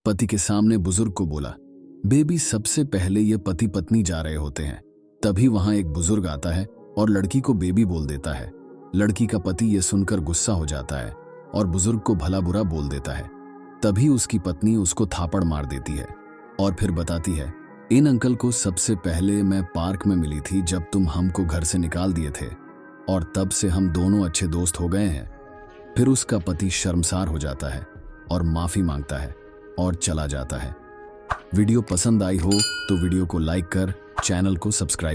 पति के सामने बुजुर्ग को बोला, बेबी। सबसे पहले ये पति पत्नी जा रहे होते हैं, तभी वहां एक बुजुर्ग आता है और लड़की को बेबी बोल देता है। लड़की का पति ये सुनकर गुस्सा हो जाता है और बुजुर्ग को भला बुरा बोल देता है। तभी उसकी पत्नी उसको थापड़ मार देती है और फिर बताती है, इन अंकल को सबसे पहले मैं पार्क में मिली थी जब तुम हमको घर से निकाल दिए थे, और तब से हम दोनों अच्छे दोस्त हो गए हैं। फिर उसका पति शर्मसार हो जाता है और माफी मांगता है और चला जाता है। वीडियो पसंद आई हो तो वीडियो को लाइक कर चैनल को सब्सक्राइब